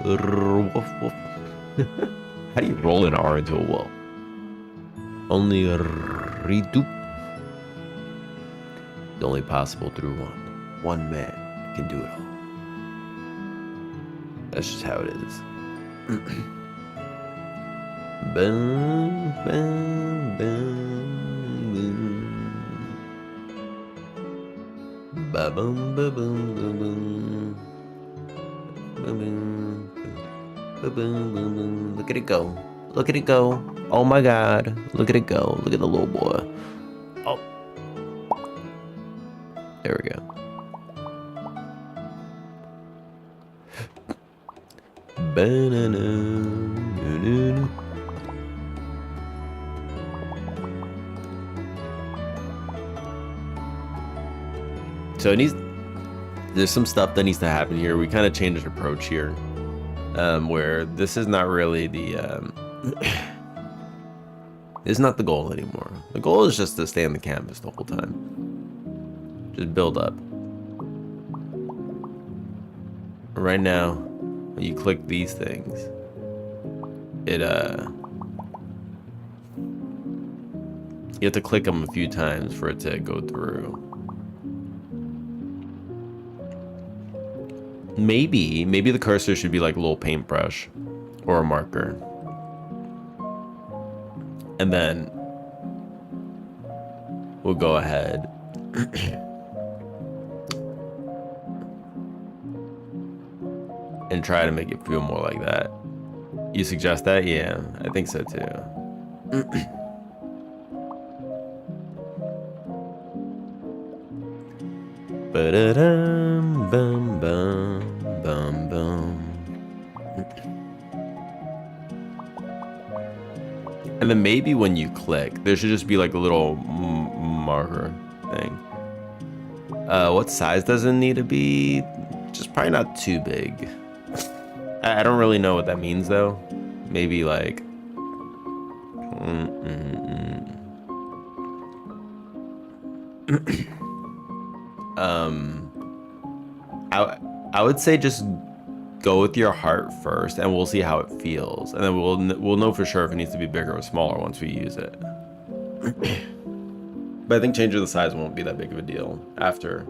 Woof, woof. How do you roll an R into a wolf? Only redo. It's only possible through one. One man can do it all. That's just how it is. Boom, boom, boom, boom. Ba boom, ba boom, ba boom. Ba boom, ba boom, ba boom. Look at it go. Look at it go. Oh my god. Look at it go. Look at the little boy. Oh. There we go. Banana. So it needs. There's some stuff that needs to happen here. We kind of changed approach here, where this is not really the. It's not the goal anymore. The goal is just to stay on the canvas the whole time. Just build up. Right now, when you click these things, it you have to click them a few times for it to go through. Maybe the cursor should be like a little paintbrush or a marker. And then we'll go ahead and try to make it feel more like that. You suggest that? Yeah, I think so too. Ba-da-dum, bum, bum, bum, bum. And then maybe when you click, there should just be like a little marker thing. What size does it need to be? Just probably not too big. I don't really know what that means though. Maybe like I would say just go with your heart first, and we'll see how it feels, and then we'll know for sure if it needs to be bigger or smaller once we use it. But I think changing the size won't be that big of a deal after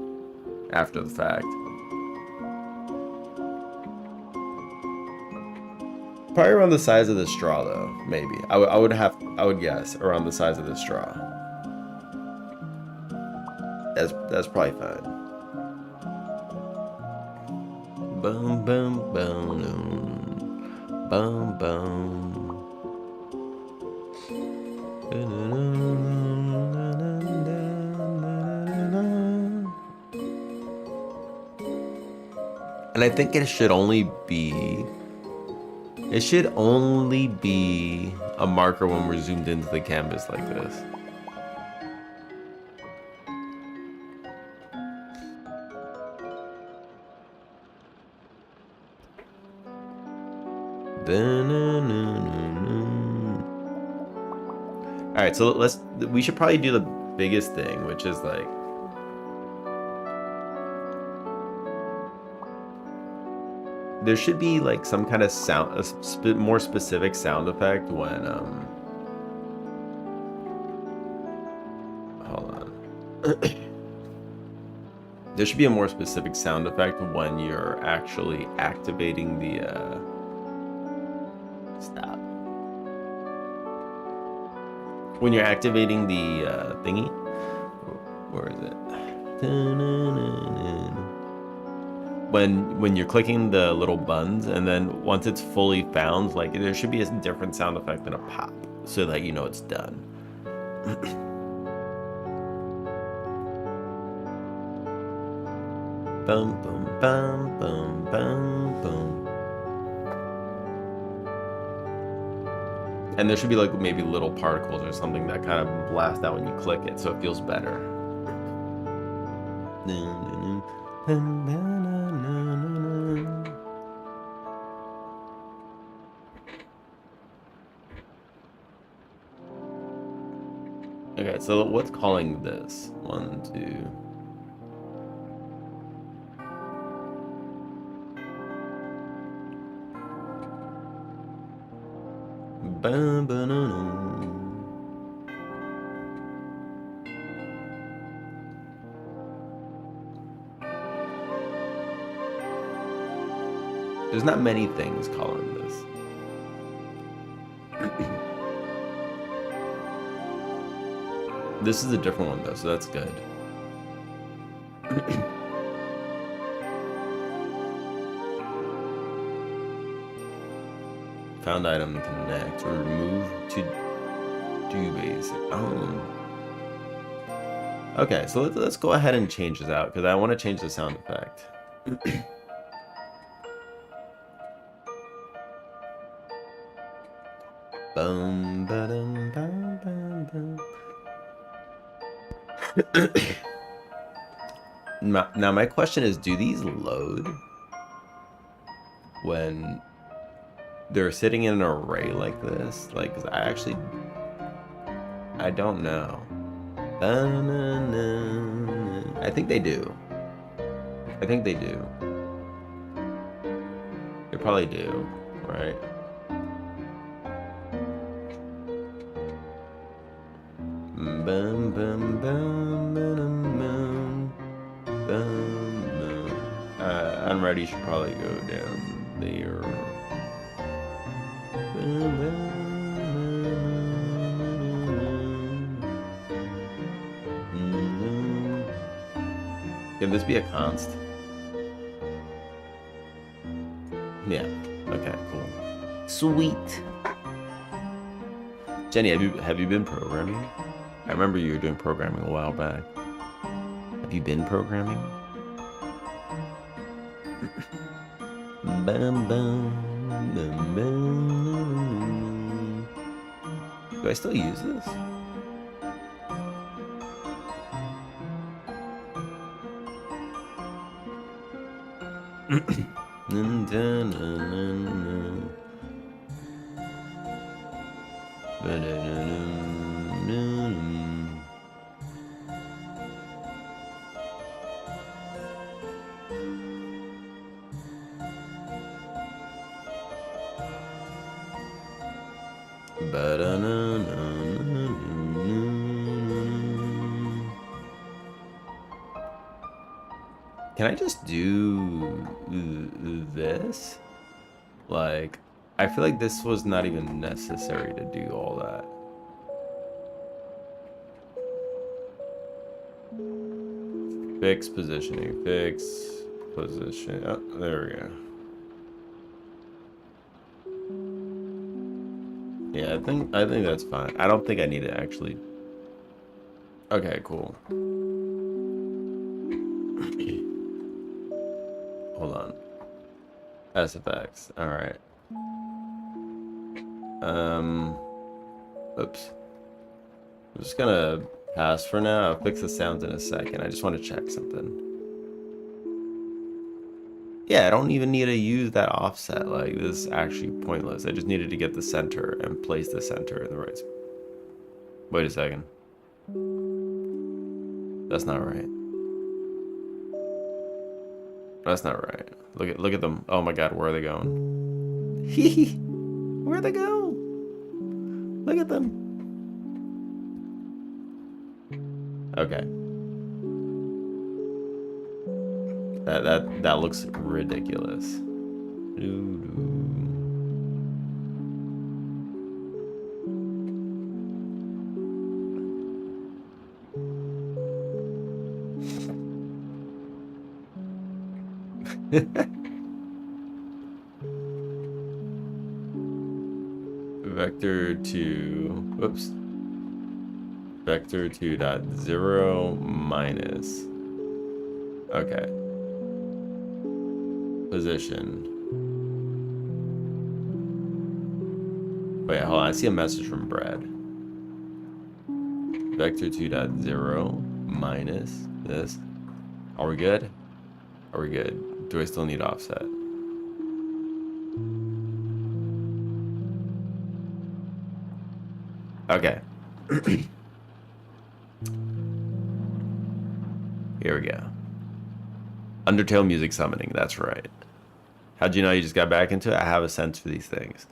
the fact. Probably around the size of the straw though, maybe. I would guess around the size of the straw. That's probably fine. Boom, boom, boom, boom, boom. And I think it should only be a marker when we're zoomed into the canvas like this. All right, so we should probably do the biggest thing, which is like there should be like some kind of sound, more specific sound effect when hold on. There should be a more specific sound effect when you're actually activating the stop. When you're activating the thingy. Where is it? When you're clicking the little buttons, and then once it's fully found, like there should be a different sound effect than a pop, so that you know it's done. Boom, boom, boom, boom, boom, boom. And there should be like maybe little particles or something that kind of blast out when you click it, so it feels better. Okay, so what's calling this? 1, 2. Bum, ba-na-na. There's not many things calling this. This is a different one though, so that's good. Found item connect or remove to do basic. Oh. Okay, so let's go ahead and change this out because I want to change the sound effect. Bum, ba-dum, bum, bum, bum. Now my question is, do these load when they're sitting in an array like this? Like, 'cause I don't know. I think they do. I think they do. They probably do, right? Bum, bum, bum, bum, bum, bum. Unready should probably go down there. Bum, bum. Can this be a const? Yeah. Okay, cool. Sweet. Jenny, have you been programming? I remember you were doing programming a while back. Have you been programming? Bum, bum, bum, bum. Do I still use this? Can I just do this? Like, I feel like this was not even necessary to do all that. Fix positioning, fix position. Oh, there we go. Yeah, I think that's fine. I don't think I need to actually. Okay, cool. Hold on. SFX. All right. Oops. I'm just gonna pass for now. I'll fix the sounds in a second. I just want to check something. Yeah, I don't even need to use that offset. Like, this is actually pointless. I just needed to get the center and place the center in the right spot. Wait a second. That's not right. That's not right. Look at them. Oh my god, where are they going? Hee where are they going? Look at them. Okay. That looks ridiculous. Vector 2, whoops. Vector 2.0 minus. Okay. Position. Wait, hold on. I see a message from Brad. Vector 2.0 minus this. Are we good? Are we good? Do I still need offset? Okay. Here we go. Undertale music summoning, that's right. How'd you know you just got back into it? I have a sense for these things.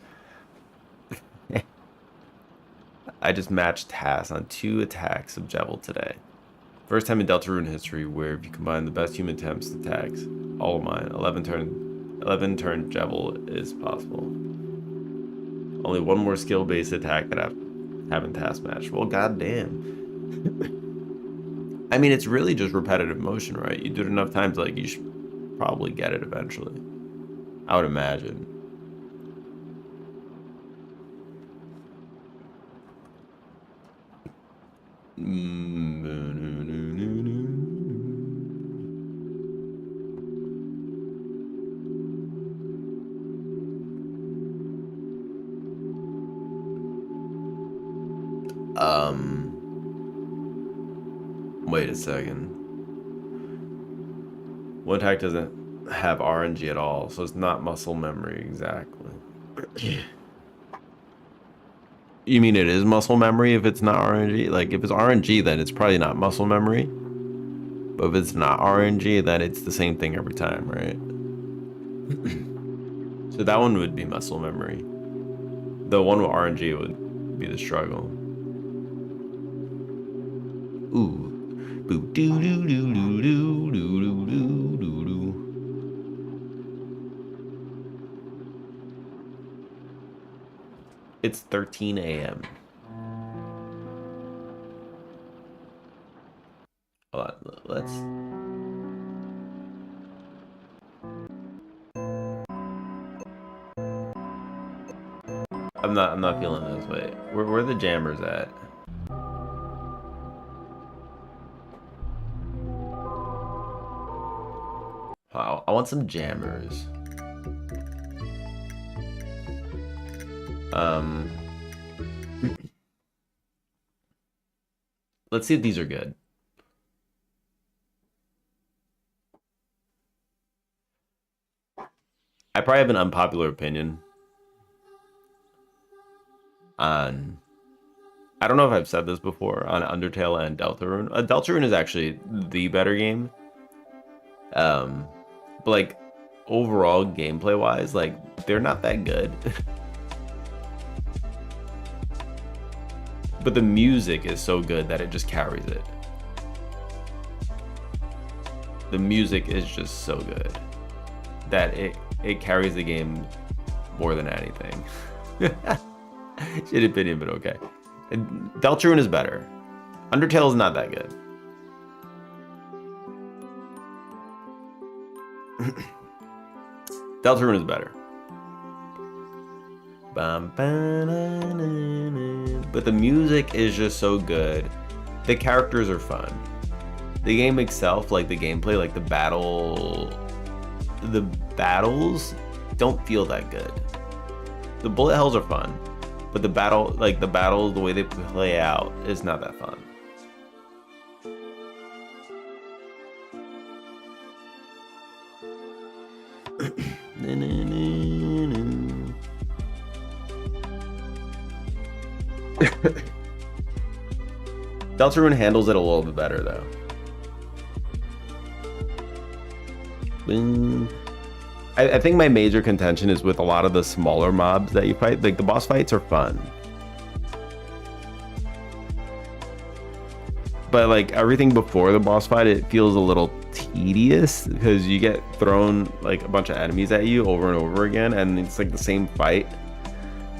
I just matched tasks on 2 attacks of Jevil today. First time in Deltarune history where if you combine the best human attempts attacks, all of mine, 11 turn Jevil is possible. Only one more skill-based attack that I haven't task matched. Well, goddamn. I mean, it's really just repetitive motion, right? You do it enough times, like, you should probably get it eventually. I would imagine. Wait a second. One attack doesn't have RNG at all, so it's not muscle memory exactly. You mean it is muscle memory if it's not RNG? Like, if it's RNG, then it's probably not muscle memory. But if it's not RNG, then it's the same thing every time, right? So that one would be muscle memory. The one with RNG would be the struggle. Ooh. Boo doo doo doo doo doo doo doo doo doo. It's 13 a.m. Hold on, let's. I'm not feeling this way. Where are the jammers at? Wow, I want some jammers. Let's see if these are good. I probably have an unpopular opinion on, I don't know if I've said this before, on Undertale and Deltarune. Deltarune is actually the better game. But like overall gameplay wise, like they're not that good. But the music is so good that it just carries it. The music is just so good that it carries the game more than anything. Shit opinion, but okay. Deltarune is better. Undertale is not that good. Deltarune is better. But the music is just so good. The characters are fun. The game itself, like the gameplay, like the battles don't feel that good. The bullet hells are fun, but the battles, the way they play out is not that fun. Deltarune handles it a little bit better though. I think my major contention is with a lot of the smaller mobs that you fight. Like the boss fights are fun, but like everything before the boss fight, it feels a little tedious because you get thrown like a bunch of enemies at you over and over again, and it's like the same fight.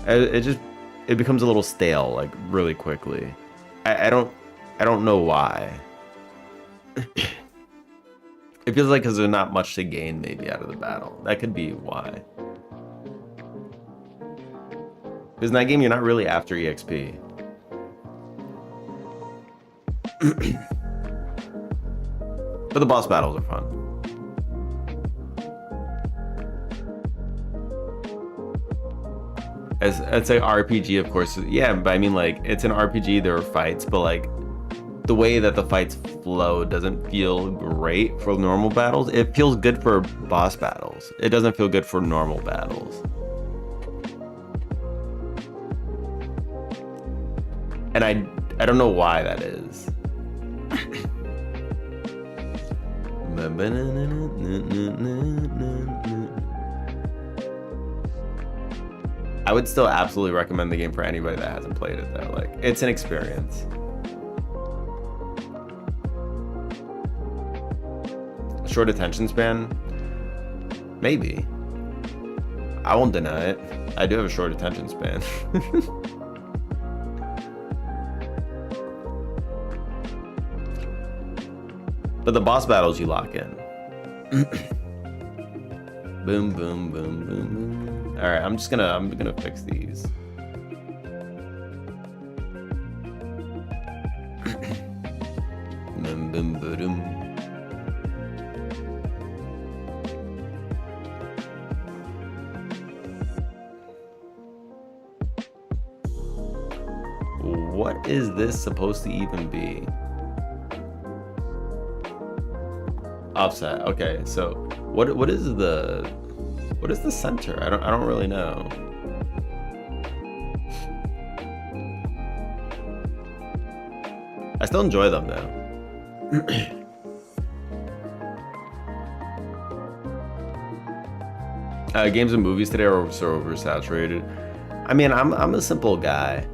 It becomes a little stale like really quickly. I don't know why. It feels like because there's not much to gain maybe out of the battle. That could be why. Because in that game, you're not really after EXP. But the boss battles are fun. It's an RPG, of course. Yeah, but I mean, like, it's an RPG, there are fights, but like, the way that the fights flow doesn't feel great for normal battles. It feels good for boss battles. It doesn't feel good for normal battles. And I don't know why that is. I would still absolutely recommend the game for anybody that hasn't played it though. Like, it's an experience. Short attention span? Maybe. I won't deny it. I do have a short attention span. But the boss battles you lock in. Boom, boom, boom, boom, boom. All right, I'm gonna fix these. Boom, boom, boom. What is this supposed to even be? Offset. Okay, so what is the center? I don't really know. I still enjoy them though. Games and movies today are so oversaturated. I mean, I'm a simple guy,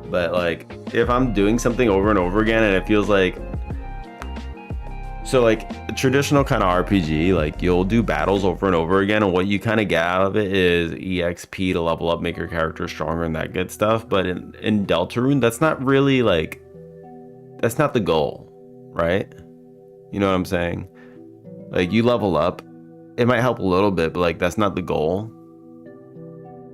but like if I'm doing something over and over again and it feels like, so like a traditional kind of RPG, like you'll do battles over and over again, and what you kind of get out of it is EXP to level up, make your character stronger, and that good stuff. But in Deltarune, that's not really like, that's not the goal, right? You know what I'm saying? Like you level up, it might help a little bit, but like that's not the goal.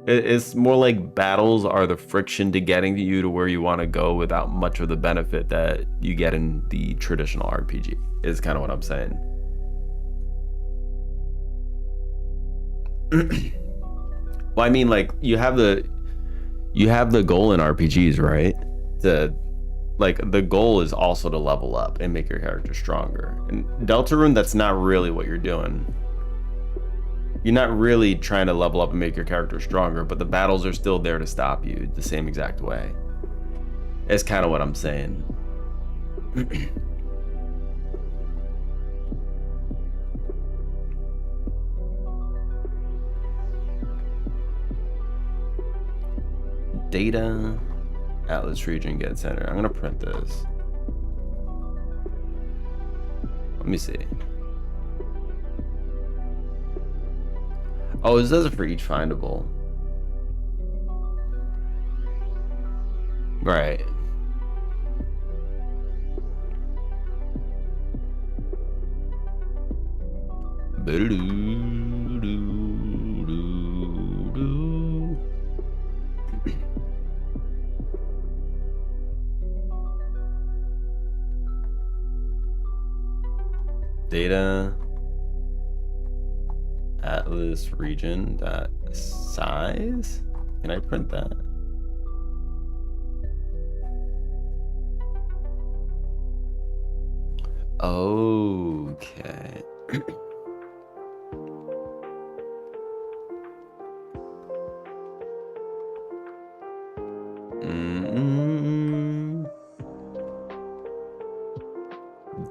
It's more like battles are the friction to getting you to where you want to go without much of the benefit that you get in the traditional RPG, is kind of what I'm saying. Well, I mean, like you have the goal in RPGs, right? The goal is also to level up and make your character stronger. In Deltarune, that's not really what you're doing. You're not really trying to level up and make your character stronger, but the battles are still there to stop you the same exact way. It's kind of what I'm saying. Data, Atlas region, get center. I'm gonna print this. Let me see. Oh, this does it for each findable. Right. Data. Atlas region dot size. Can I print that? Okay.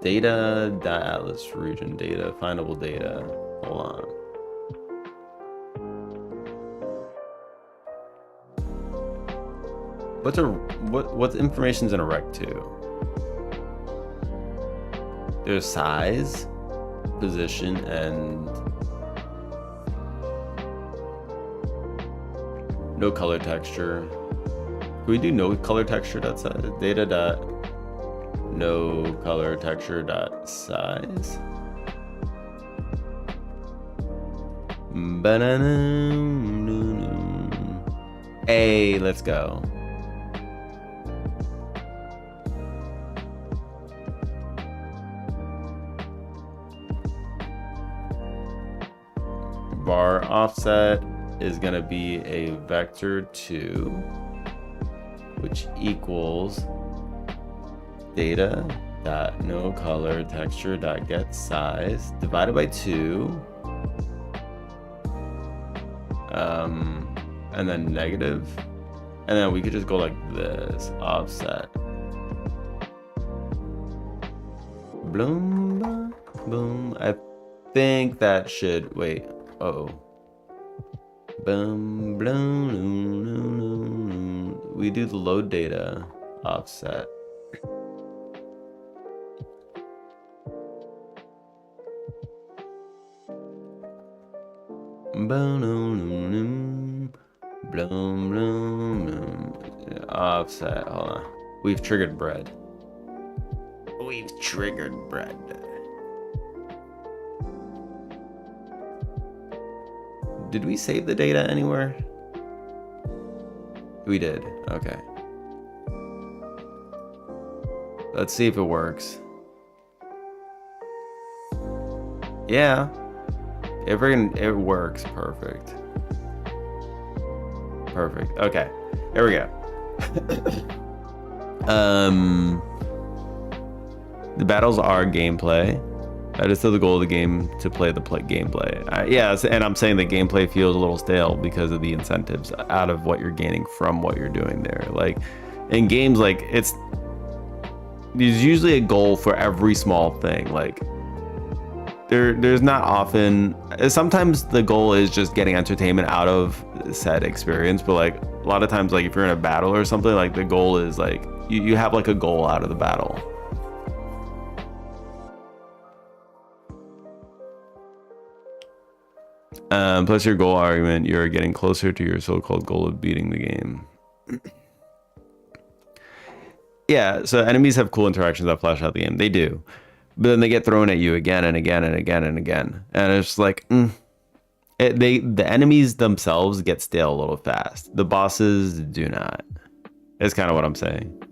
Data dot atlas region data, findable data. Hold on. What's information's in a rec 2? There's size, position, and no color texture. Can we do no color texture dot size? Data dot no color texture dot size. Hey, let's go. Bar offset is going to be a vector 2, which equals data dot no color texture dot get size divided by 2, and then negative, and then we could just go like this, offset. Boom, boom. I think that should wait. Uh-oh. Boom, boom, we do the load data offset. Offset. Hold on. We've triggered bread. We've triggered bread. Did we save the data anywhere? We did. Okay. Let's see if it works. Yeah. It works. Perfect. Perfect. Okay. Here we go. The battles are gameplay. That is still the goal of the game, to play the gameplay. Yeah, and I'm saying that gameplay feels a little stale because of the incentives out of what you're gaining from what you're doing there. Like in games, like there's usually a goal for every small thing. Like there's not often. Sometimes the goal is just getting entertainment out of said experience, but like a lot of times, like if you're in a battle or something, like the goal is like you have like a goal out of the battle. Plus your goal argument, you're getting closer to your so-called goal of beating the game. Yeah, so enemies have cool interactions that flash out the game. They do. But then they get thrown at you again and again and again and again. And it's like, the enemies themselves get stale a little fast. The bosses do not. It's kind of what I'm saying.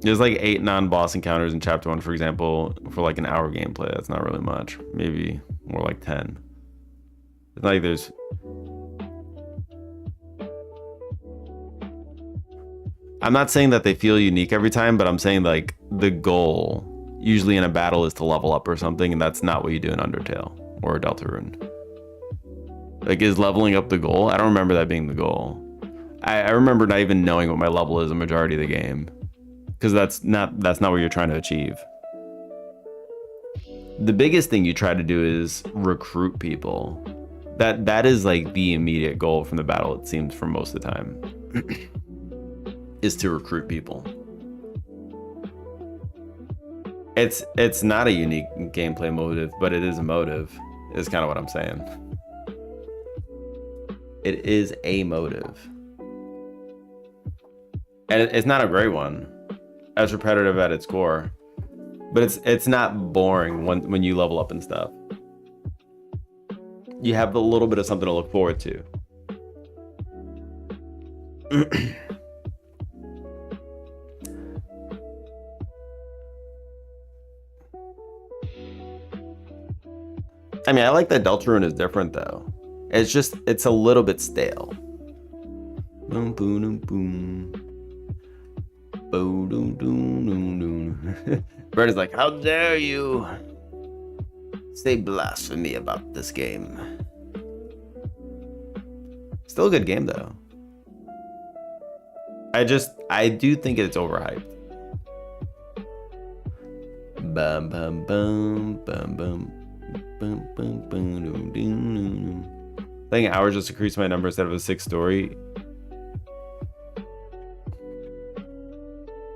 There's like 8 non-boss encounters in chapter 1, for example, for like an hour gameplay. That's not really much. Maybe more like 10. It's like there's... I'm not saying that they feel unique every time, but I'm saying like the goal usually in a battle is to level up or something, and that's not what you do in Undertale or Deltarune. Like, is leveling up the goal? I don't remember that being the goal. I remember not even knowing what my level is the majority of the game. Because that's not what you're trying to achieve. The biggest thing you try to do is recruit people. That is like the immediate goal from the battle, it seems, for most of the time. Is to recruit people. It's not a unique gameplay motive, but it is a motive, is kind of what I'm saying. It is a motive. And it's not a great one. As repetitive at its core, but it's not boring when you level up and stuff. You have a little bit of something to look forward to. I mean, I like that Deltarune is different though. It's a little bit stale. Boom, boom, boom. Bird is like, how dare you say blasphemy about this game. Still a good game though. I do think it's overhyped. Bum bum bum bum bum bum bum bum bum. Playing hours just increased my number instead of a 6 story.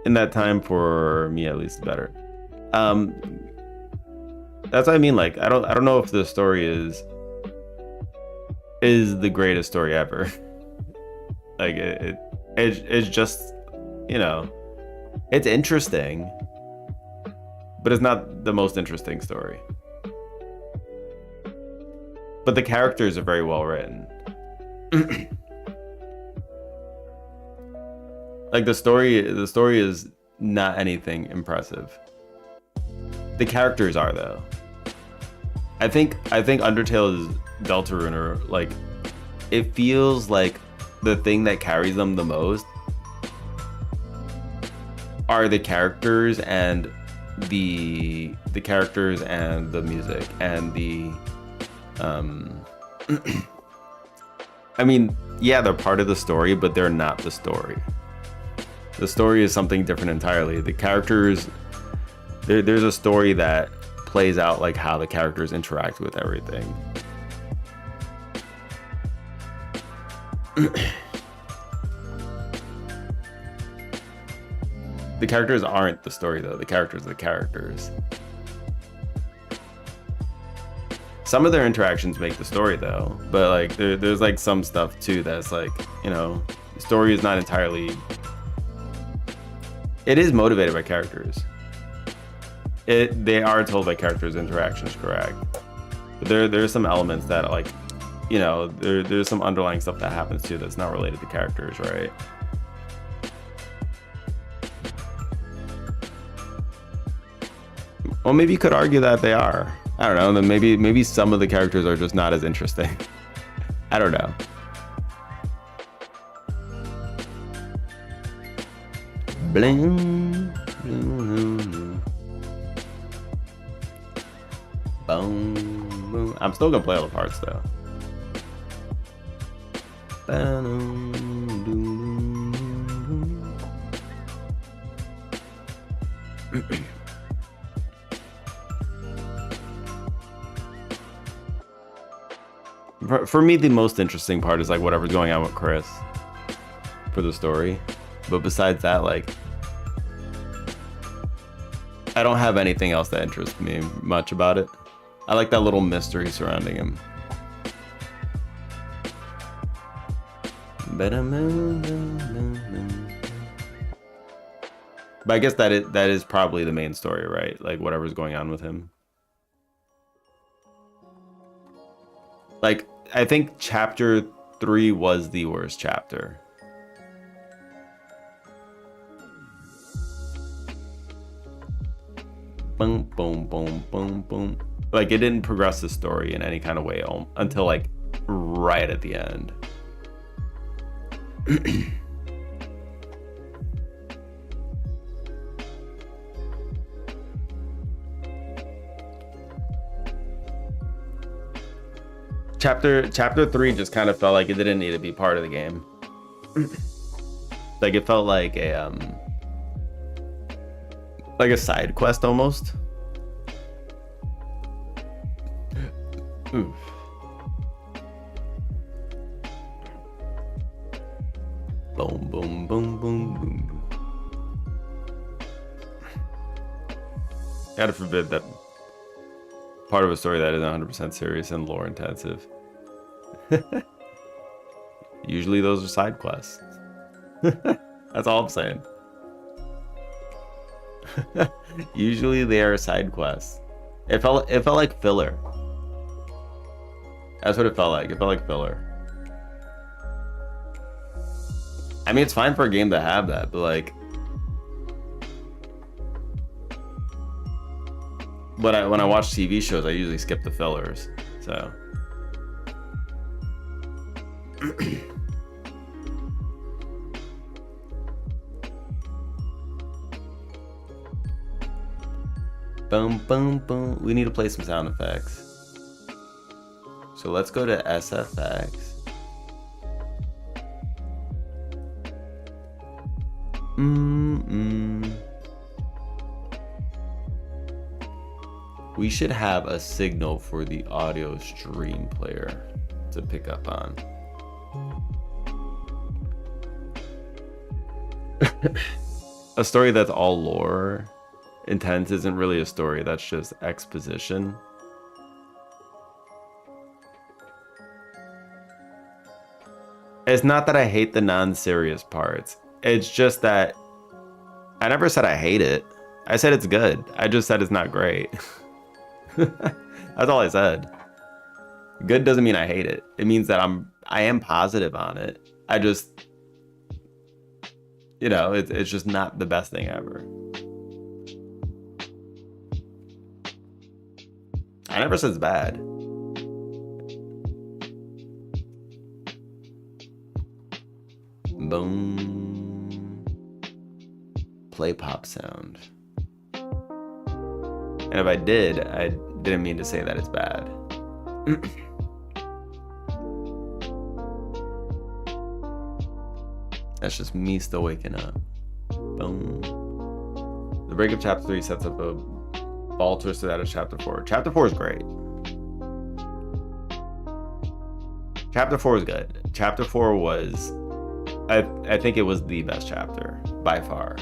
In that time, for me at least, better. That's what I mean. Like, I don't know if the story is the greatest story ever. Like it's just, you know, it's interesting, but it's not the most interesting story. But the characters are very well written. Like the story is not anything impressive. The characters are though. I think Undertale's Deltarune are like, it feels like the thing that carries them the most are the characters and the characters and the music and the I mean, yeah, they're part of the story, but they're not the story. The story is something different entirely. The characters There's a story that plays out like how the characters interact with everything. The characters aren't the story though. The characters are the characters. Some of their interactions make the story though, but like there's like some stuff too that's like, you know, the story is not entirely. It is motivated by characters. They are told by characters' interactions, correct? But there's some elements that like, you know, there's some underlying stuff that happens too that's not related to characters, right? Well, maybe you could argue that they are. I don't know. Then maybe some of the characters are just not as interesting. I don't know. Bling, bling, boom, boom. I'm still gonna play all the parts though. For me, the most interesting part is like whatever's going on with Chris for the story. But besides that, like, I don't have anything else that interests me much about it. I like that little mystery surrounding him. But I guess that is probably the main story, right? Like whatever's going on with him. Like, I think chapter 3 was the worst chapter. Boom, boom, boom, boom, boom. Like, it didn't progress the story in any kind of way until like right at the end. Chapter 3 just kind of felt like it didn't need to be part of the game. Like it felt like a side quest almost. Oof. Boom, boom, boom, boom, boom. God forbid that part of a story that isn't 100% serious and lore intensive. Usually those are side quests. That's all I'm saying. Usually they are side quests. It felt like filler. That's what it felt like. It felt like filler. I mean, it's fine for a game to have that, but like, when I watch TV shows, I usually skip the fillers. So. Boom, boom, boom. We need to play some sound effects. So let's go to SFX. We should have a signal for the audio stream player to pick up on. A story that's all lore intense isn't really a story, that's just exposition. It's not that I hate the non-serious parts. It's just that I never said I hate it. I said it's good. I just said it's not great. That's all I said. Good doesn't mean I hate it. It means that I am positive on it. I just, you know, it's just not the best thing ever. I never said it's bad. Boom. Play pop sound. And if I did, I didn't mean to say that it's bad. That's just me still waking up. Boom. The break of chapter 3 sets up a Fall twisted out of chapter 4. Chapter 4 is great. Chapter 4 is good. Chapter 4 was, I think it was the best chapter by far.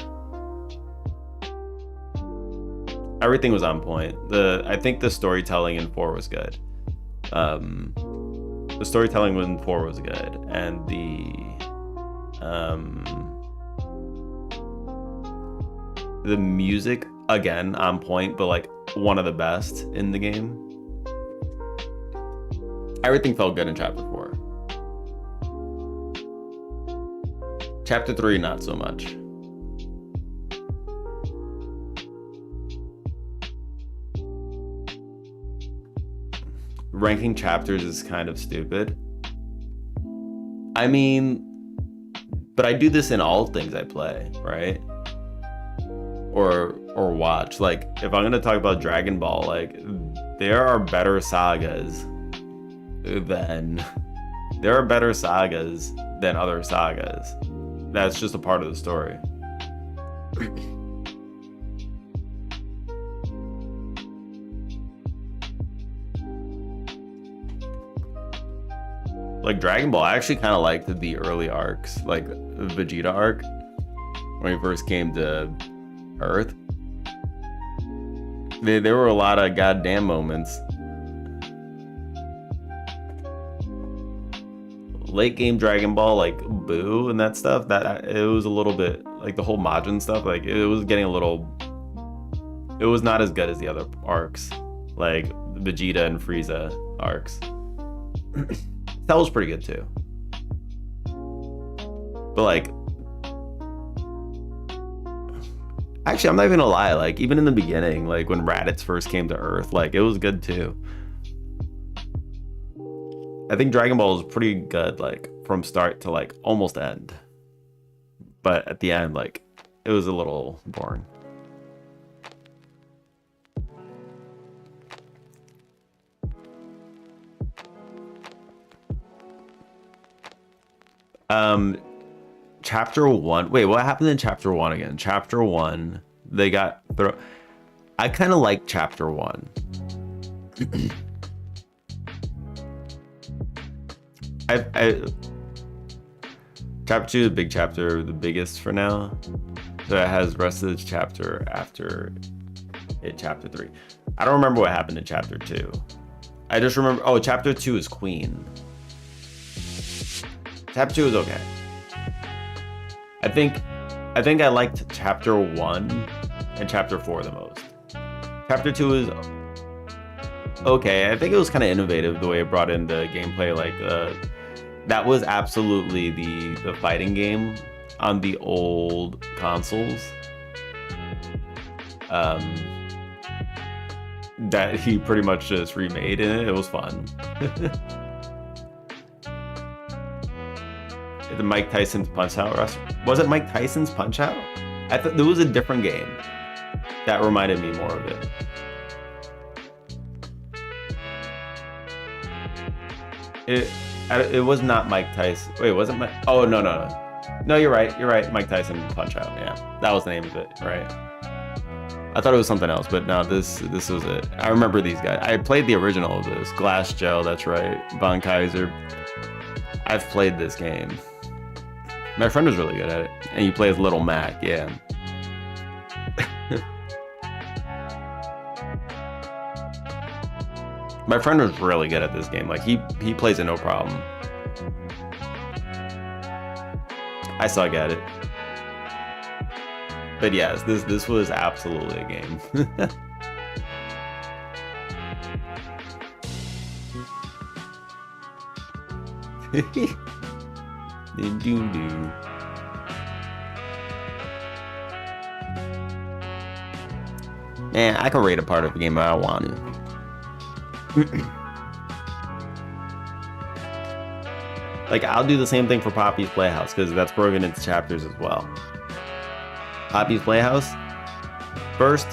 Everything was on point. I think the storytelling in 4 was good. The storytelling in 4 was good, and the music again on point, but like one of the best in the game. Everything felt good in chapter 4. Chapter 3, not so much. Ranking chapters is kind of stupid. I mean, but I do this in all things I play, right? Or watch. Like, if I'm gonna talk about Dragon Ball, like, there are better sagas than other sagas. That's just a part of the story. Like Dragon Ball, I actually kind of liked the early arcs, like the Vegeta arc, when he first came to Earth. There were a lot of goddamn moments. Late game Dragon Ball, like Boo and that stuff, that it was a little bit like the whole Majin stuff, like it was getting a little, it was not as good as the other arcs, like Vegeta and Frieza arcs. That was pretty good too. But like, actually, I'm not even gonna lie, like even in the beginning, like when Raditz first came to Earth, like it was good too. I think Dragon Ball is pretty good, like from start to like almost end. But at the end, like it was a little boring. Chapter 1. Wait, what happened in chapter 1 again? Chapter 1, they got thrown. I kind of like chapter 1. Chapter 2 is a big chapter, the biggest for now. So it has the rest of the chapter after it, chapter 3. I don't remember what happened in chapter 2. I just remember, oh, chapter 2 is Queen. Chapter 2 is okay. I think I liked chapter 1 and chapter 4 the most. Chapter 2 is okay. I think it was kind of innovative the way it brought in the gameplay. Like that was absolutely the fighting game on the old consoles. That he pretty much just remade in it. It was fun. The Mike Tyson's Punch Out. Was it Mike Tyson's Punch Out? I thought there was a different game that reminded me more of it. It was not Mike Tyson. Wait, was it Mike? Oh, no. No, you're right. Mike Tyson Punch Out. Yeah, that was the name of it, right? I thought it was something else, but no, this was it. I remember these guys. I played the original of this. Glass Gel, that's right. Von Kaiser. I've played this game. My friend was really good at it. And you play as Little Mac, yeah. My friend was really good at this game. Like he plays it no problem. I suck at it. But yes, this was absolutely a game. Man, I can rate a part of the game if I want to. Like, I'll do the same thing for Poppy's Playhouse, because that's broken into chapters as well. Poppy's Playhouse, first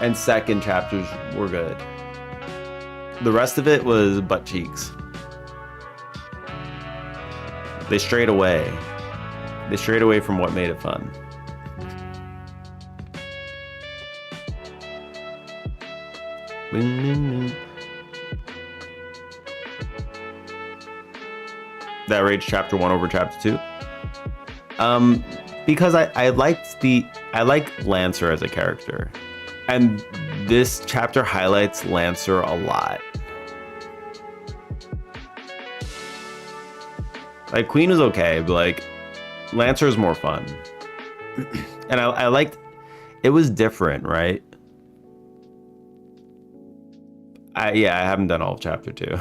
and second chapters were good. The rest of it was butt cheeks. They strayed away. They strayed away from what made it fun. That rates chapter 1 over chapter 2. Because I like Lancer as a character, and this chapter highlights Lancer a lot. Like Queen was okay, but like Lancer is more fun, and I liked it was different, right? I haven't done all of chapter 2,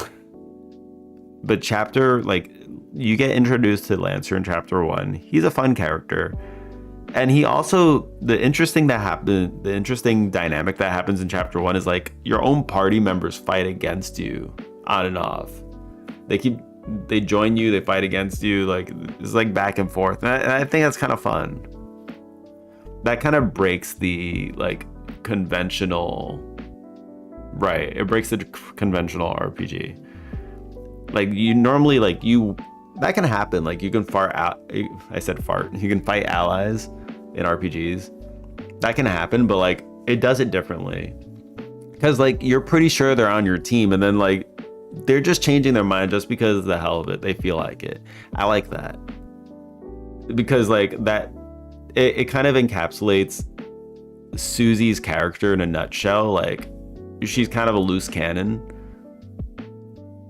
but chapter like you get introduced to Lancer in chapter 1. He's a fun character. And he also, the interesting dynamic that happens in chapter 1 is like your own party members fight against you on and off. They join you, they fight against you, like it's like back and forth. And I think that's kind of fun. That kind of breaks the like conventional, right? It breaks the conventional RPG. Like you normally that can happen. Like you can fart out. I said fart. You can fight allies in RPGs. That can happen, but like it does it differently. Because like you're pretty sure they're on your team, and then like they're just changing their mind just because of the hell of it. They feel like it. I like that because like that it kind of encapsulates Susie's character in a nutshell. Like she's kind of a loose cannon,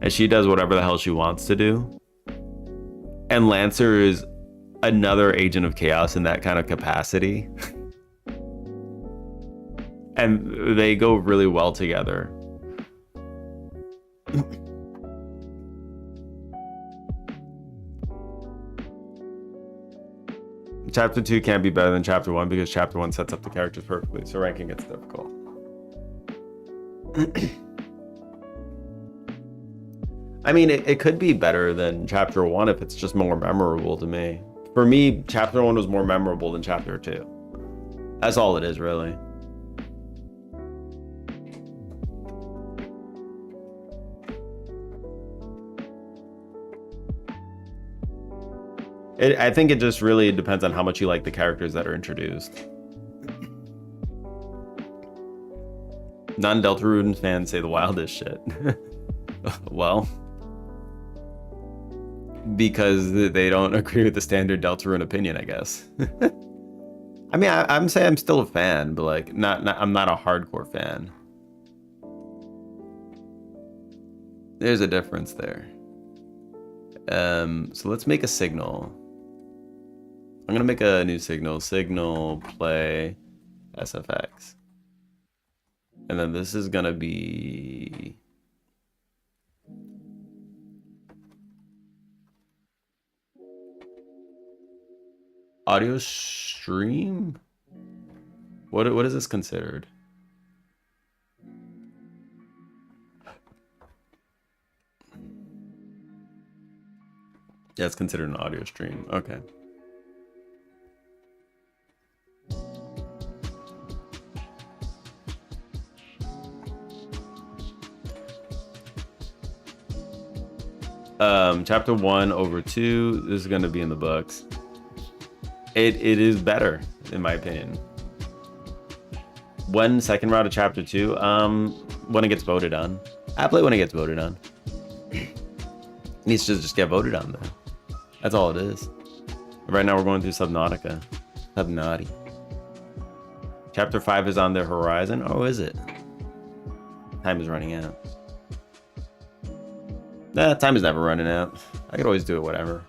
and she does whatever the hell she wants to do. And Lancer is another agent of chaos in that kind of capacity. And they go really well together. Chapter 2 can't be better than chapter 1 because chapter 1 sets up the characters perfectly, so ranking gets difficult. I mean, it could be better than chapter 1 if it's just more memorable to me. For me, chapter 1 was more memorable than chapter 2. That's all it is, really. I think it just really depends on how much you like the characters that are introduced. Non-Deltarune fans say the wildest shit. Well, because they don't agree with the standard Deltarune opinion, I guess. I mean, I'm saying I'm still a fan, but like, I'm not a hardcore fan. There's a difference there. So let's make a signal. I'm gonna make a new signal. Signal play SFX, and then this is gonna be. Audio stream? What is this considered? Yeah, it's considered an audio stream. Okay. Chapter 1 over 2. This is going to be in the books. It is better, in my opinion. When second round of chapter 2? When it gets voted on. I play when it gets voted on. It needs to just get voted on, though. That's all it is. Right now we're going through Subnautica. Subnaughty. Chapter 5 is on the horizon. Oh, is it? Time is running out. Nah, time is never running out. I could always do it, whatever.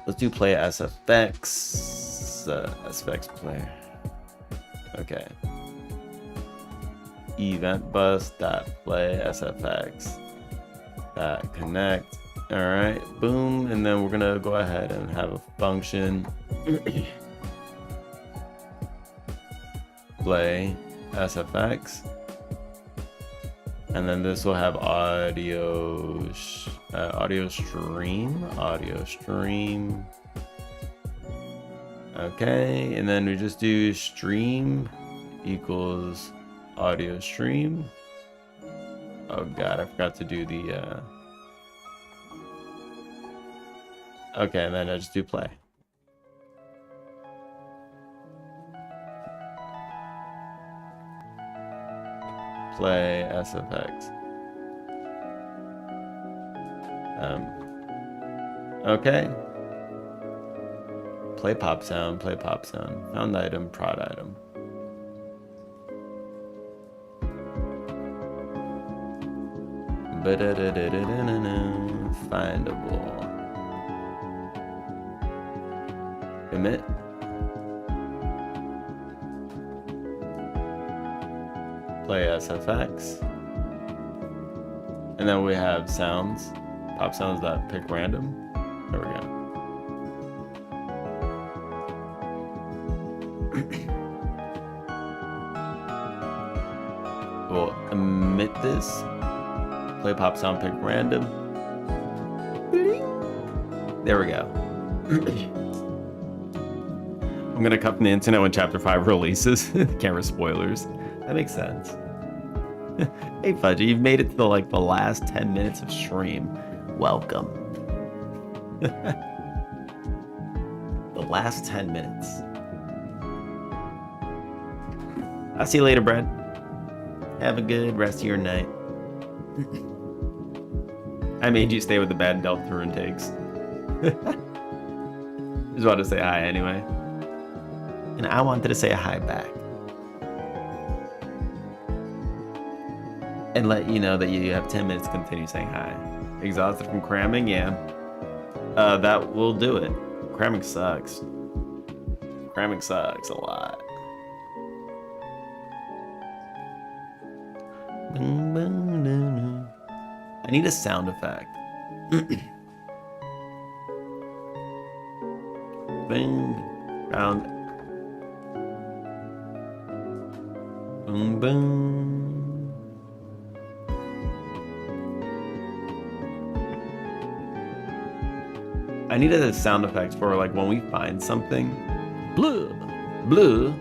Let's do play SFX. SFX player. Okay. Event bus dot play SFX dot connect. All right, boom, and then we're gonna go ahead and have a function. Play SFX. And then this will have audio stream. Okay, and then we just do stream equals audio stream. Oh god, I forgot to do the okay, and then I just do play. Play SFX. Okay. Play pop sound, play pop sound. Found item, prod item. Findable. Emit. Play SFX. And then we have sounds. Pop sounds that pick random. There we go. We'll emit this. Play pop sound, pick random. There we go. I'm gonna cut from the internet when Chapter 5 releases. Camera spoilers. That makes sense. Hey Fudgy, you've made it to the last 10 minutes of stream. Welcome. The last 10 minutes. I'll see you later, Brad. Have a good rest of your night. I made you stay with the bad Deltarune takes. Just wanted to say hi anyway. And I wanted to say a hi back. And let you know that you have 10 minutes to continue saying hi. Exhausted from cramming? Yeah. That will do it. Cramming sucks. Cramming sucks a lot. I need a sound effect. Bing, round. Boom, boom. I needed a sound effect for when we find something. Blue, blue,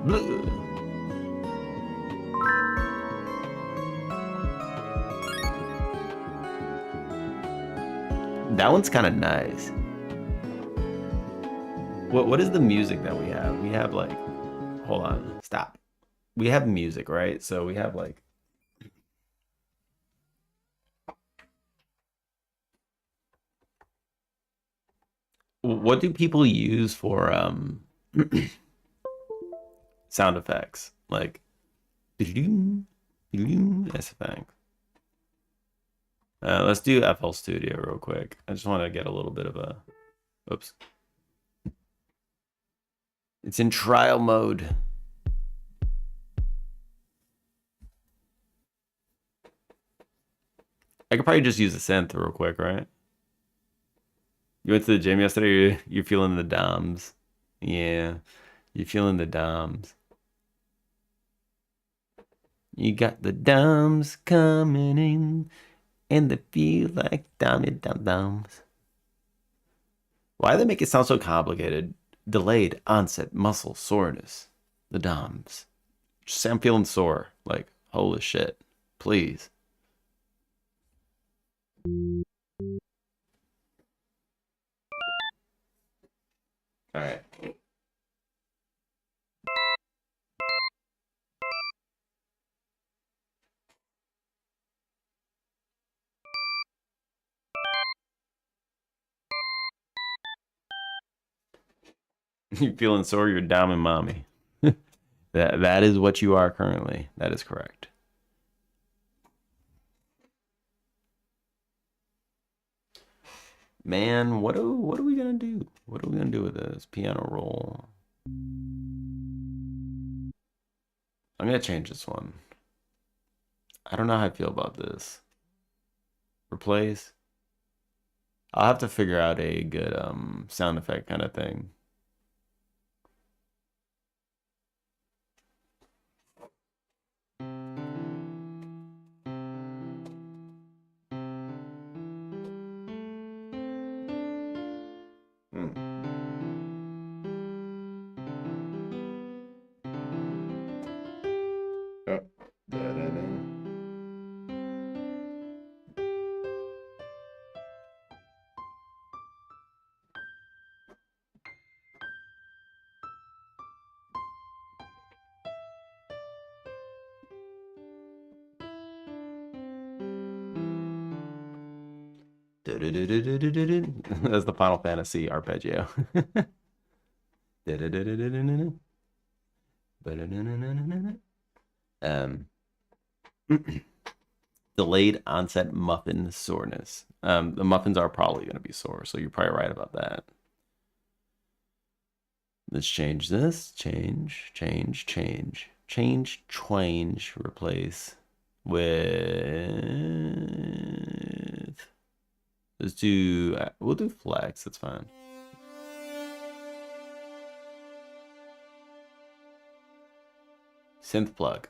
blue. That one's kind of nice. What is the music that we have? We have hold on, stop. We have music, right? So we have what do people use for sound effects? SFX. Let's do FL Studio real quick. I just want to get a little bit of a... Oops. It's in trial mode. I could probably just use a synth real quick, right? You went to the gym yesterday, you're feeling the DOMs. Yeah, you're feeling the DOMs. You got the DOMs coming in, and they feel like dom-doms. Why do they make it sound so complicated? Delayed onset muscle soreness. The DOMs. Just say I'm feeling sore. Holy shit. Please. All right. You're feeling sore, you're down in mommy. That is what you are currently. That is correct. Man, what are we gonna do? What are we gonna do with this piano roll? I'm gonna change this one. I don't know how I feel about this. Replace. I'll have to figure out a good sound effect kind of thing. That's the Final Fantasy arpeggio. Um, delayed onset muffin soreness. The muffins are probably going to be sore, so you're probably right about that. Let's change this. Change. Replace with. Let's do. We'll do flex. That's fine. Synth plug.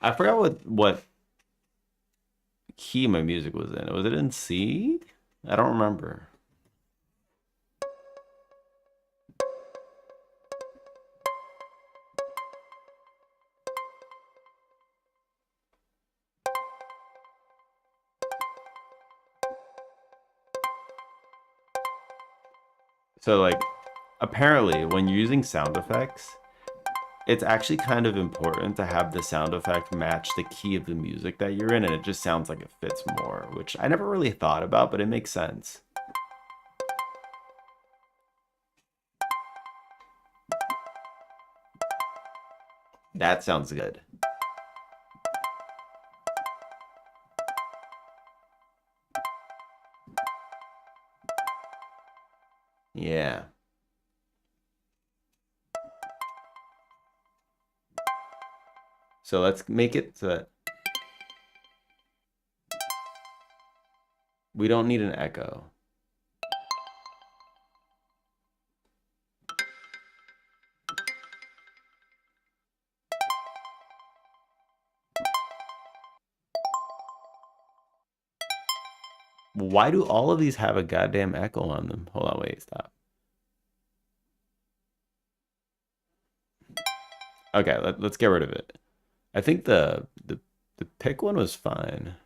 I forgot what key my music was in. Was it in C? I don't remember. So like apparently when you're using sound effects, it's actually kind of important to have the sound effect match the key of the music that you're in, and it just sounds like it fits more, which I never really thought about, but it makes sense. That sounds good. Yeah. So let's make it so that we don't need an echo. Why do all of these have a goddamn echo on them? Hold on, wait, stop. Okay, let's get rid of it. I think the pick one was fine.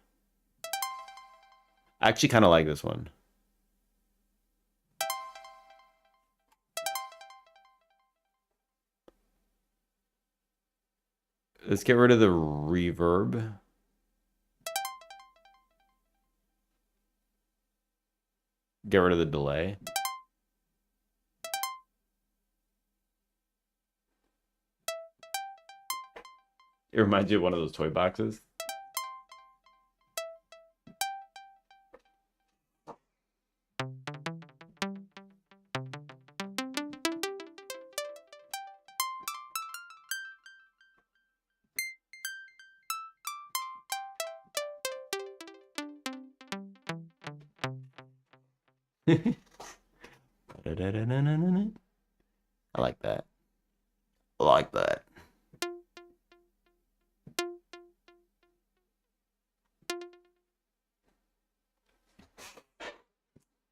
I actually kind of like this one. Let's get rid of the reverb. Get rid of the delay. It reminds you of one of those toy boxes. I like that. I like that.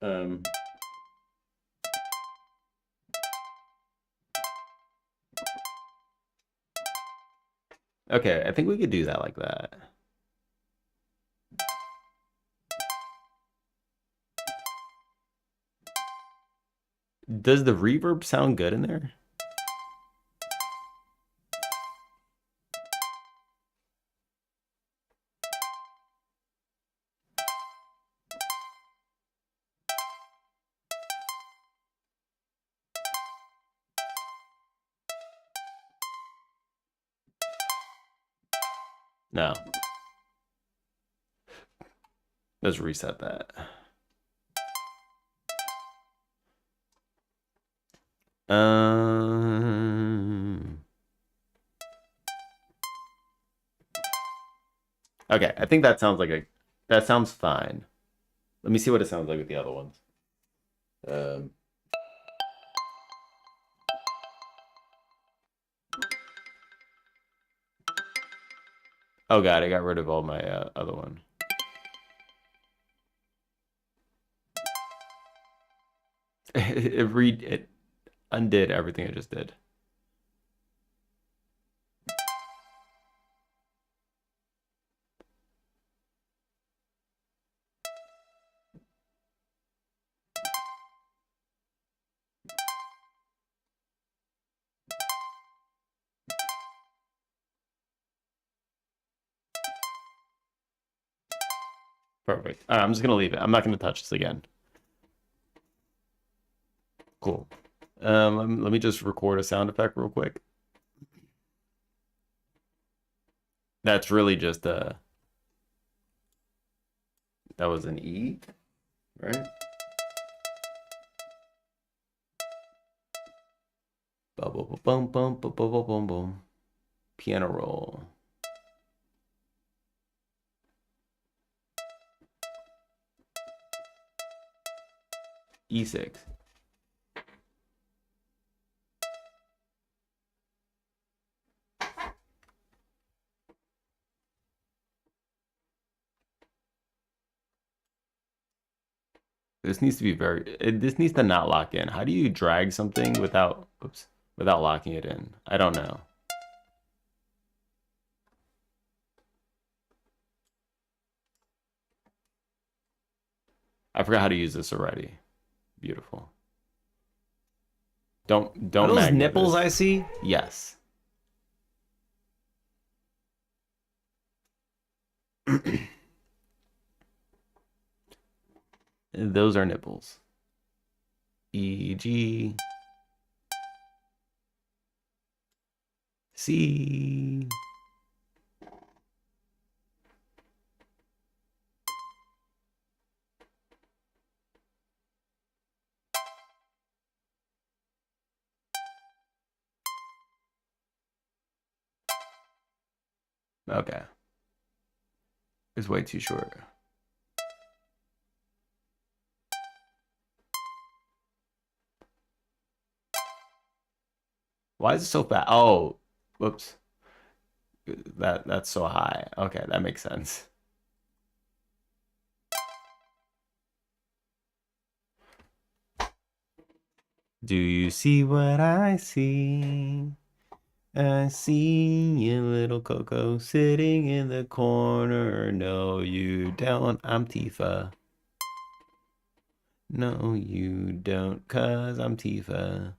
Um, okay, I think we could do that like that. Does the reverb sound good in there? No. Let's reset that. Okay, I think that sounds like that sounds fine. Let me see what it sounds like with the other ones. Oh god, I got rid of all my other one. It undid everything I just did. Perfect. All right, I'm just gonna leave it. I'm not gonna touch this again. Cool. Let me just record a sound effect real quick. That's really just that was an E, right? Bum bum bum bum bum bum bum bum bum. Piano roll. E6. This needs to be this needs to not lock in. How do you drag something without, oops, without locking it in? I don't know. I forgot how to use this already. Beautiful. Don't Are those magnet nipples this. I see? Yes. Those are nipples. E, G, C. Okay. It's way too short. Why is it so fast? Oh, whoops. That's so high. Okay, that makes sense. Do you see what I see? I see a little Coco sitting in the corner. No, you don't. I'm Tifa. No, you don't, 'cause I'm Tifa.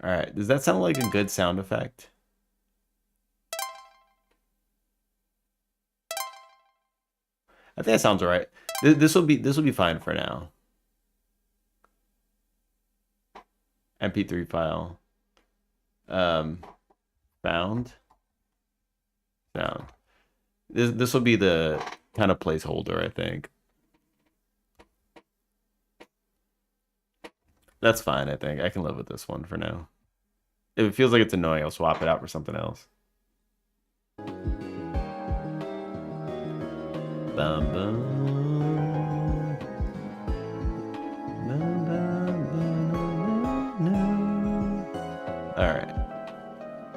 All right, does that sound like a good sound effect? I think that sounds all right. This will be fine for now. MP3 file. Found. Found. This will be the kind of placeholder, I think. That's fine, I think. I can live with this one for now. If it feels like it's annoying, I'll swap it out for something else. Bum, bum. Bum, bum, bum, all right.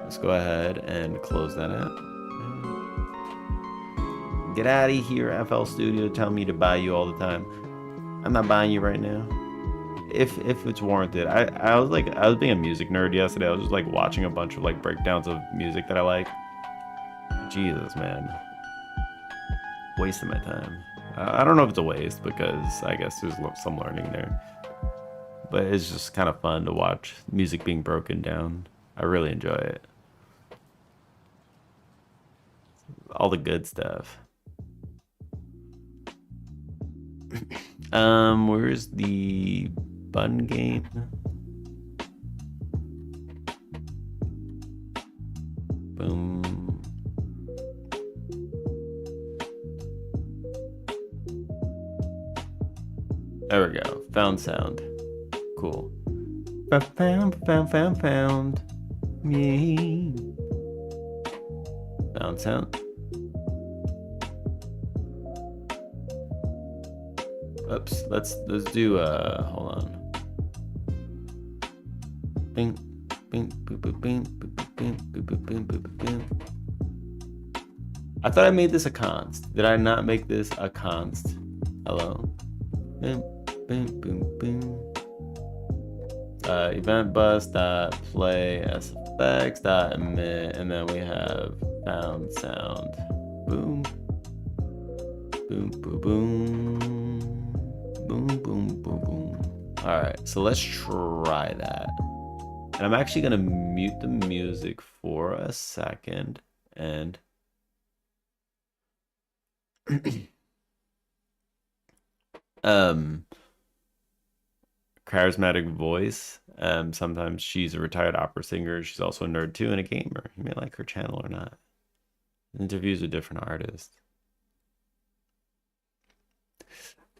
Let's go ahead and close that out. Get out of here, FL Studio. Tell me to buy you all the time. I'm not buying you right now. If it's warranted. I was being a music nerd yesterday. I was just like watching a bunch of like breakdowns of music that I like. Jesus, man. Wasting my time. I don't know if it's a waste because I guess there's some learning there. But it's just kind of fun to watch music being broken down. I really enjoy it. All the good stuff. Where's the bun game? Boom. There we go. Found sound. Cool. Found. Yeah. Found sound. Oops. Let's do hold on. Bing, bing, boop, boop, bing, boop, boop, bing, boop, boop, bing, boop, boop, bing. I thought I made this a const. Did I not make this a const? Hello. Bing, bing, boom, bing. Event bus dot play sfx dot emit, and then we have found sound. Boom, boom, boom, boom, boom, boom, boom, boom. All right, so let's try that. And I'm actually gonna mute the music for a second and charismatic voice. Sometimes she's a retired opera singer. She's also a nerd too and a gamer. You may like her channel or not. Interviews with different artists.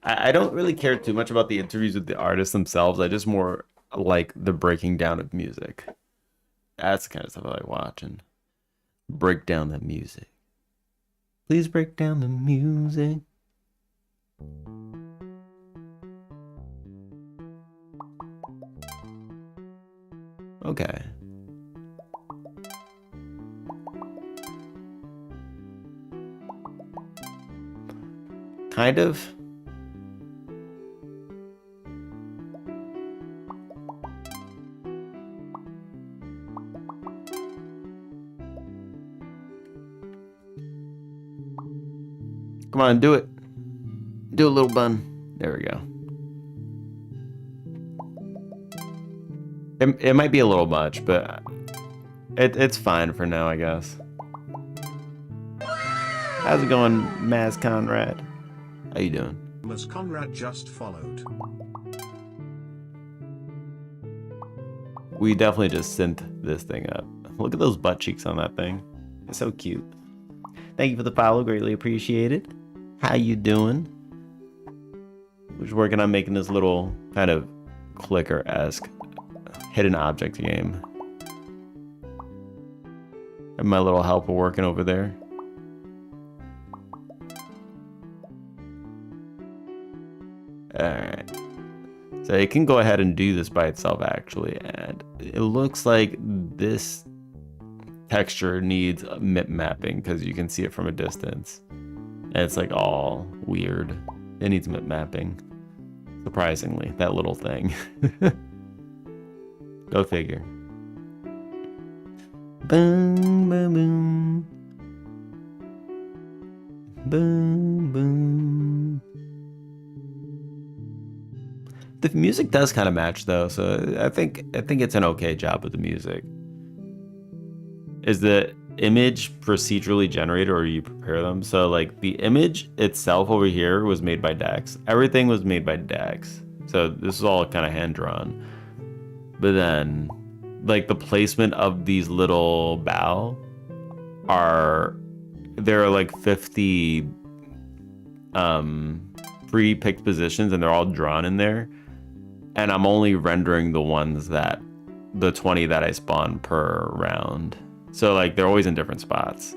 I don't really care too much about the interviews with the artists themselves. I just more like the breaking down of music. That's the kind of stuff I like watching. Break down the music. Please break down the music. Okay. Kind of. Come on, do it. Do a little bun. There we go. It might be a little much, but it's fine for now, I guess. How's it going, Maz Conrad? How you doing? Maz Conrad just followed. We definitely just synth this thing up. Look at those butt cheeks on that thing. It's so cute. Thank you for the follow, greatly appreciated. How you doing? We're just working on making this little kind of clicker-esque hidden object game. And my little helper working over there. Alright. So it can go ahead and do this by itself actually, and it looks like this texture needs MIP mapping because you can see it from a distance. And it's like all weird. It needs MIP mapping. Surprisingly, that little thing. Go figure. Boom, boom, boom. Boom, boom. The music does kind of match though, so I think it's an okay job with the music. Is the image procedurally generated or you prepare them? So like the image itself over here was made by Dex. Everything was made by Dex. So this is all kind of hand drawn. But then like the placement of these little bow there are like 50 pre-picked positions and they're all drawn in there. And I'm only rendering the 20 that I spawn per round. So like they're always in different spots.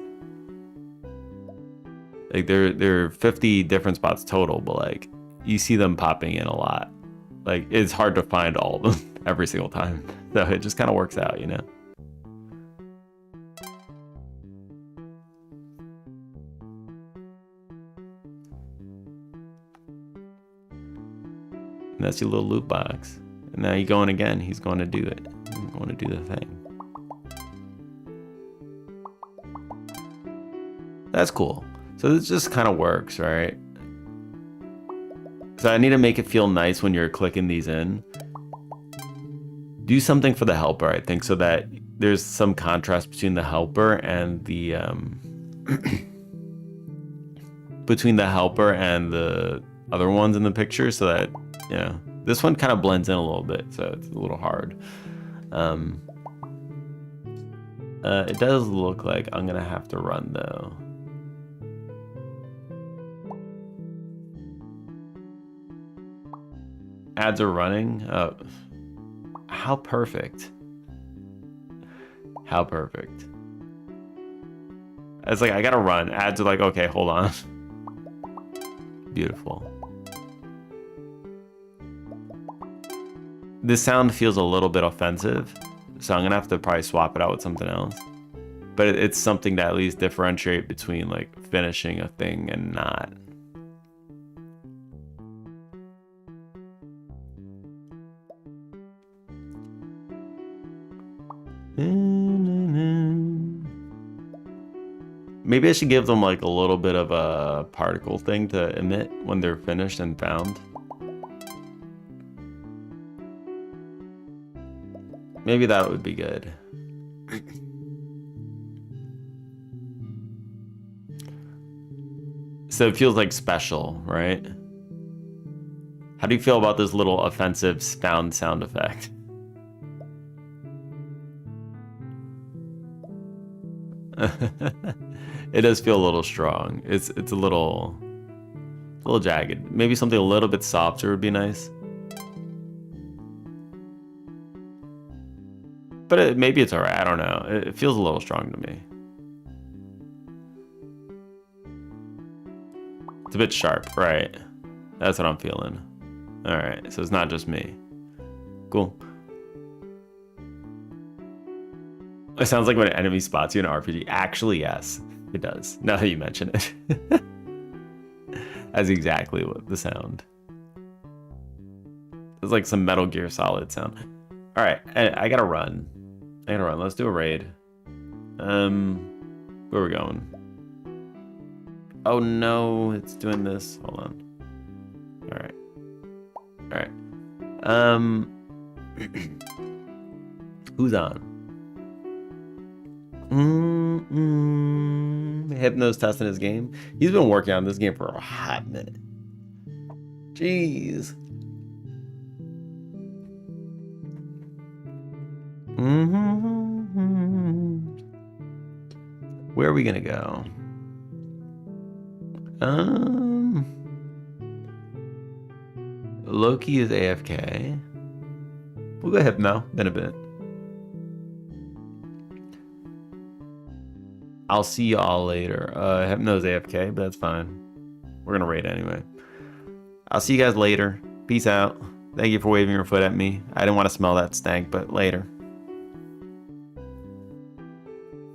Like there are 50 different spots total, but like you see them popping in a lot. Like it's hard to find all of them every single time. So it just kind of works out, you know? And that's your little loot box. And now you're going again. He's going to do it. He's going to do the thing. That's cool. So this just kind of works, right? So I need to make it feel nice when you're clicking these in. Do something for the helper, I think, so that there's some contrast between the helper and the between the helper and the other ones in the picture, so that this one kind of blends in a little bit, so it's a little hard. It does look like I'm gonna have to run though. Ads are running. Oh, how perfect. How perfect. It's like I gotta run. Ads are like, okay, hold on. Beautiful. This sound feels a little bit offensive, so I'm gonna have to probably swap it out with something else. But it's something to at least differentiate between like finishing a thing and not. Maybe I should give them like a little bit of a particle thing to emit when they're finished and found. Maybe that would be good. So it feels like special, right? How do you feel about this little offensive sound effect? It does feel a little strong. It's a little jagged. Maybe something a little bit softer would be nice. But maybe it's alright. I don't know. It feels a little strong to me. It's a bit sharp, right? That's what I'm feeling. Alright, so it's not just me. Cool. It sounds like when an enemy spots you in an RPG. Actually, yes, it does. Now that you mention it. That's exactly what the sound. It's like some Metal Gear Solid sound. Alright, I gotta run. Let's do a raid. Where are we going? Oh no, it's doing this. Hold on. Alright. Who's on? Hypno's testing his game. He's been working on this game for a hot minute. Jeez. Where are we gonna go? Loki is AFK. We'll go Hypno in a bit. I'll see y'all later. Hypno's AFK, but that's fine. We're gonna raid anyway. I'll see you guys later. Peace out. Thank you for waving your foot at me. I didn't want to smell that stank, but later.